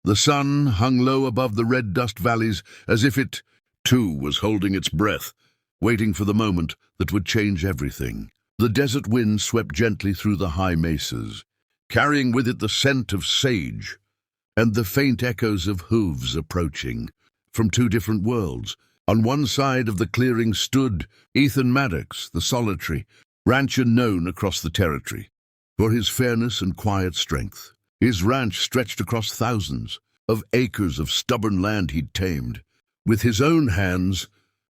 The sun hung low above the red dust valleys as if it, too, was holding its breath, waiting for the moment that would change everything. The desert wind swept gently through the high mesas, carrying with it the scent of sage and the faint echoes of hooves approaching from two different worlds. On one side of the clearing stood Ethan Maddox, the solitary rancher known across the territory for his fairness and quiet strength. His ranch stretched across thousands of acres of stubborn land he'd tamed, with his own hands,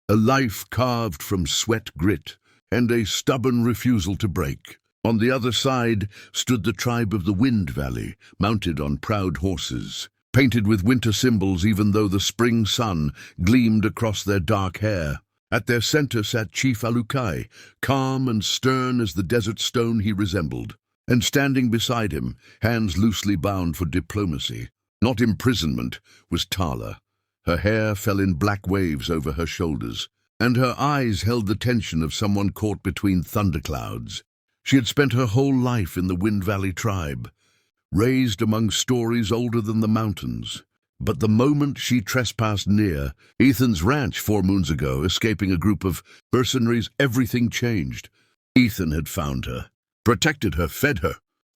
a life carved from sweat, grit, and a stubborn refusal to break. On the other side stood the tribe of the Wind Valley, mounted on proud horses, painted with winter symbols even though the spring sun gleamed across their dark hair. At their center sat Chief Alukai, calm and stern as the desert stone he resembled, and standing beside him, hands loosely bound for diplomacy, not imprisonment, was Tala. Her hair fell in black waves over her shoulders, and her eyes held the tension of someone caught between thunderclouds. She had spent her whole life in the Wind Valley tribe, raised among stories older than the mountains. But the moment she trespassed near Ethan's ranch 4 moons ago, escaping a group of mercenaries, everything changed. Ethan had found her, protected her, fed her,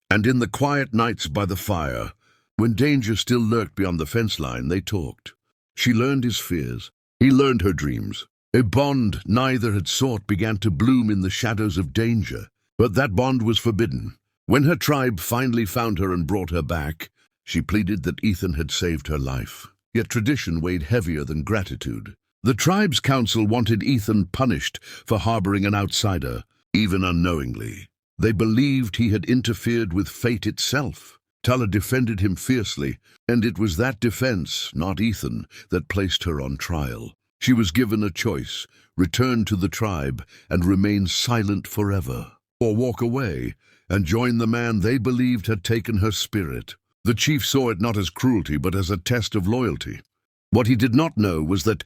and in the quiet nights by the fire, when danger still lurked beyond the fence line, they talked. She learned his fears. He learned her dreams. A bond neither had sought began to bloom in the shadows of danger. But that bond was forbidden. When her tribe finally found her and brought her back, she pleaded that Ethan had saved her life. Yet tradition weighed heavier than gratitude. The tribe's council wanted Ethan punished for harboring an outsider, even unknowingly. They believed he had interfered with fate itself. Tala defended him fiercely, and it was that defense, not Ethan, that placed her on trial. She was given a choice: return to the tribe and remain silent forever, or walk away and join the man they believed had taken her spirit. The chief saw it not as cruelty, but as a test of loyalty. What he did not know was that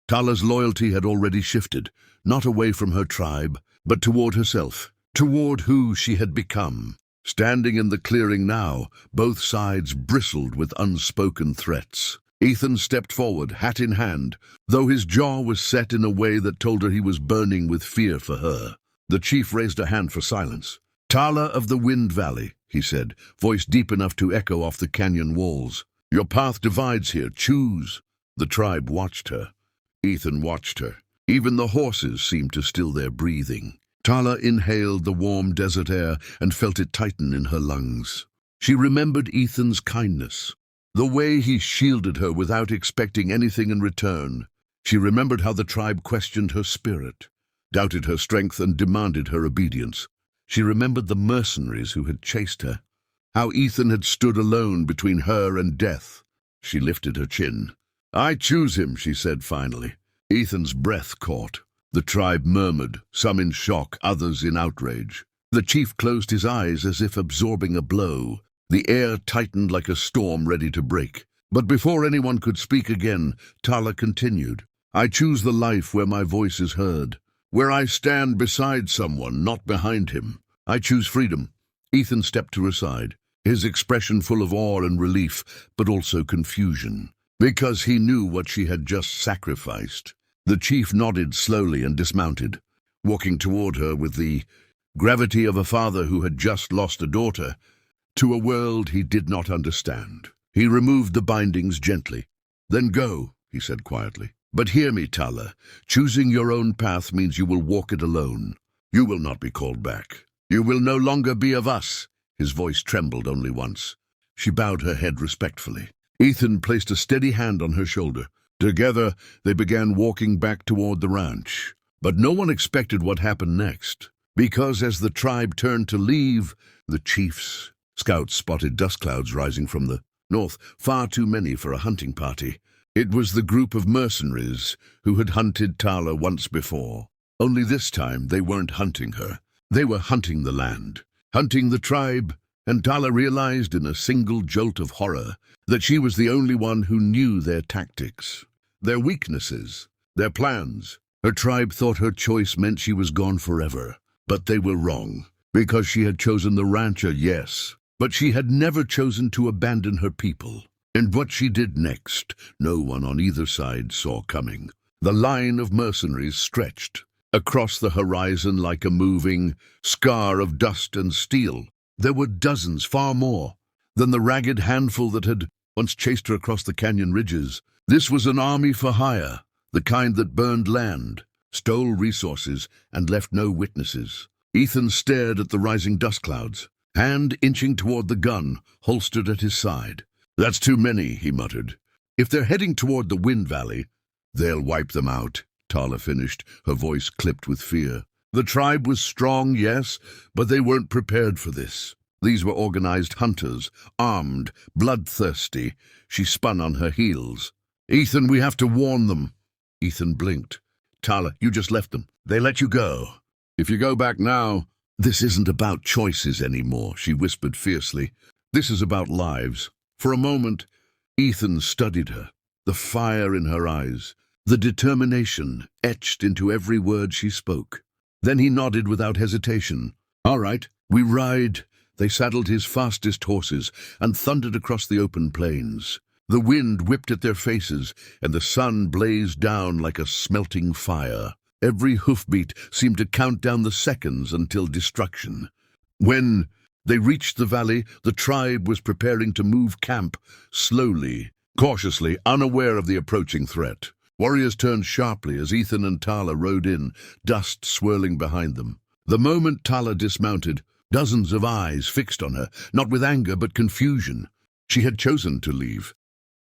Tala's loyalty had already shifted, not away from her tribe, but toward herself, toward who she had become. Standing in the clearing now, both sides bristled with unspoken threats. Ethan stepped forward, hat in hand, though his jaw was set in a way that told her he was burning with fear for her. The chief raised a hand for silence. "Tala of the Wind Valley," he said, voice deep enough to echo off the canyon walls. "Your path divides here. Choose." The tribe watched her. Ethan watched her. Even the horses seemed to still their breathing. Tala inhaled the warm desert air and felt it tighten in her lungs. She remembered Ethan's kindness, the way he shielded her without expecting anything in return. She remembered how the tribe questioned her spirit, doubted her strength, and demanded her obedience. She remembered the mercenaries who had chased her, how Ethan had stood alone between her and death. She lifted her chin. "I choose him," she said finally. Ethan's breath caught. The tribe murmured, some in shock, others in outrage. The chief closed his eyes as if absorbing a blow. The air tightened like a storm ready to break. But before anyone could speak again, Tala continued. "I choose the life where my voice is heard, where I stand beside someone, not behind him. I choose freedom." Ethan stepped to her side, his expression full of awe and relief, but also confusion, because he knew what she had just sacrificed. The chief nodded slowly and dismounted, walking toward her with the gravity of a father who had just lost a daughter to a world he did not understand. He removed the bindings gently. "Then go," he said quietly. "But hear me, Tala. Choosing your own path means you will walk it alone. You will not be called back. You will no longer be of us." His voice trembled only once. She bowed her head respectfully. Ethan placed a steady hand on her shoulder. Together, they began walking back toward the ranch. But no one expected what happened next, because as the tribe turned to leave, the chief's scouts spotted dust clouds rising from the north, far too many for a hunting party. It was the group of mercenaries who had hunted Tala once before. Only this time they weren't hunting her. They were hunting the land, hunting the tribe, and Tala realized in a single jolt of horror that she was the only one who knew their tactics, their weaknesses, their plans. Her tribe thought her choice meant she was gone forever, but they were wrong, because she had chosen the rancher, yes, but she had never chosen to abandon her people. And what she did next, no one on either side saw coming. The line of mercenaries stretched across the horizon like a moving scar of dust and steel. There were dozens, far more, than the ragged handful that had once chased her across the canyon ridges. This was an army for hire, the kind that burned land, stole resources, and left no witnesses. Ethan stared at the rising dust clouds, hand inching toward the gun, holstered at his side. "That's too many," he muttered. "If they're heading toward the Wind Valley, they'll wipe them out," Tala finished, her voice clipped with fear. The tribe was strong, yes, but they weren't prepared for this. These were organized hunters, armed, bloodthirsty. She spun on her heels. "Ethan, we have to warn them." Ethan blinked. "Tala, you just left them. They let you go. If you go back now—" "This isn't about choices anymore," she whispered fiercely. "This is about lives." For a moment, Ethan studied her, the fire in her eyes, the determination etched into every word she spoke. Then he nodded without hesitation. "All right, we ride." They saddled his fastest horses and thundered across the open plains. The wind whipped at their faces, and the sun blazed down like a smelting fire. Every hoofbeat seemed to count down the seconds until destruction. When they reached the valley, the tribe was preparing to move camp, slowly, cautiously, unaware of the approaching threat. Warriors turned sharply as Ethan and Tala rode in, dust swirling behind them. The moment Tala dismounted, dozens of eyes fixed on her, not with anger but confusion. She had chosen to leave.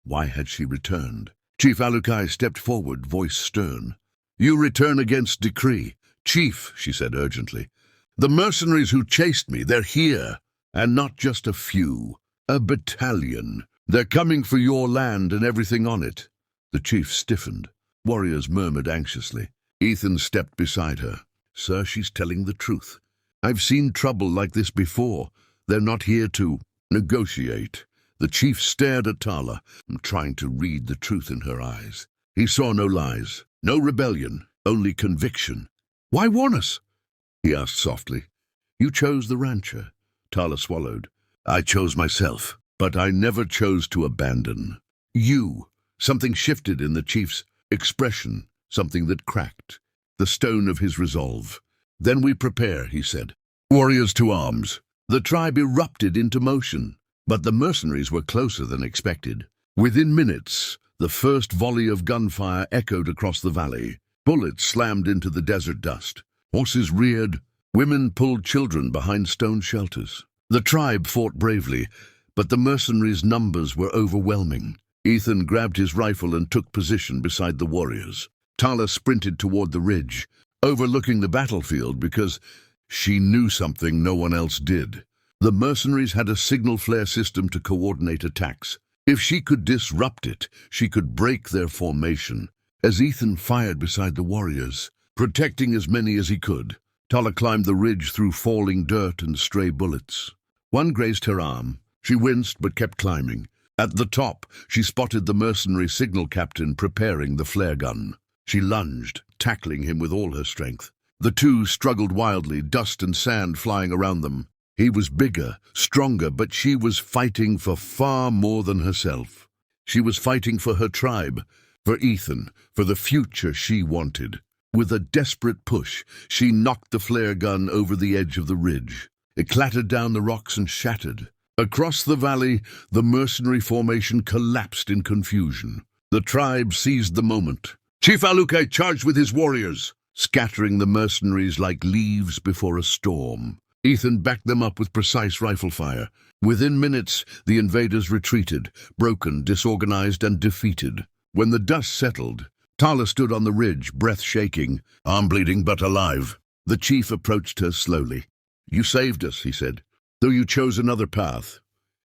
Why had she returned? Chief Alukai stepped forward, voice stern. "You return against decree." "Chief," she said urgently, "the mercenaries who chased me, they're here. And not just a few. A battalion. They're coming for your land and everything on it." The chief stiffened. Warriors murmured anxiously. Ethan stepped beside her. "Sir, she's telling the truth. I've seen trouble like this before. They're not here to negotiate." The chief stared at Tala, trying to read the truth in her eyes. He saw no lies, no rebellion, only conviction. "Why warn us?" he asked softly. "You chose the rancher." Tala swallowed. "I chose myself, but I never chose to abandon. You." Something shifted in the chief's expression, something that cracked, the stone of his resolve. "Then we prepare," he said. "Warriors to arms." The tribe erupted into motion, but the mercenaries were closer than expected. Within minutes, the first volley of gunfire echoed across the valley. Bullets slammed into the desert dust. Horses reared. Women pulled children behind stone shelters. The tribe fought bravely, but the mercenaries' numbers were overwhelming. Ethan grabbed his rifle and took position beside the warriors. Tala sprinted toward the ridge, overlooking the battlefield because she knew something no one else did. The mercenaries had a signal flare system to coordinate attacks. If she could disrupt it, she could break their formation. As Ethan fired beside the warriors, protecting as many as he could, Tala climbed the ridge through falling dirt and stray bullets. One grazed her arm. She winced but kept climbing. At the top, she spotted the mercenary signal captain preparing the flare gun. She lunged, tackling him with all her strength. The two struggled wildly, dust and sand flying around them. He was bigger, stronger, but she was fighting for far more than herself. She was fighting for her tribe, for Ethan, for the future she wanted. With a desperate push, she knocked the flare gun over the edge of the ridge. It clattered down the rocks and shattered. Across the valley, the mercenary formation collapsed in confusion. The tribe seized the moment. Chief Alukai charged with his warriors, scattering the mercenaries like leaves before a storm. Ethan backed them up with precise rifle fire. Within minutes, the invaders retreated, broken, disorganized, and defeated. When the dust settled, Tala stood on the ridge, breath shaking, arm bleeding but alive. The chief approached her slowly. "You saved us," he said, "though you chose another path.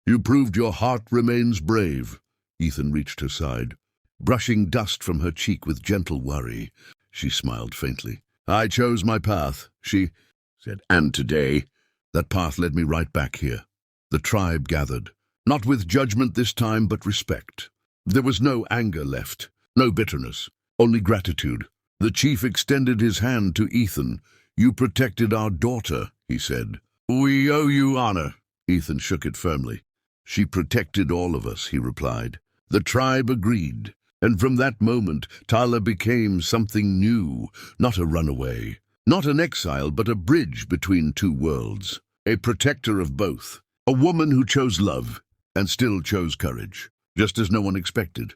You proved your heart remains brave." Ethan reached her side, brushing dust from her cheek with gentle worry. She smiled faintly. "I chose my path," she said, "and today, that path led me right back here." The tribe gathered, not with judgment this time, but respect. There was no anger left, no bitterness, only gratitude. The chief extended his hand to Ethan. "You protected our daughter," he said. "We owe you honor." Ethan shook it firmly. She protected all of us, he replied. The tribe agreed, and from that moment Tala became something new, not a runaway, not an exile, but a bridge between two worlds, a protector of both, a woman who chose love and still chose courage, just as no one expected.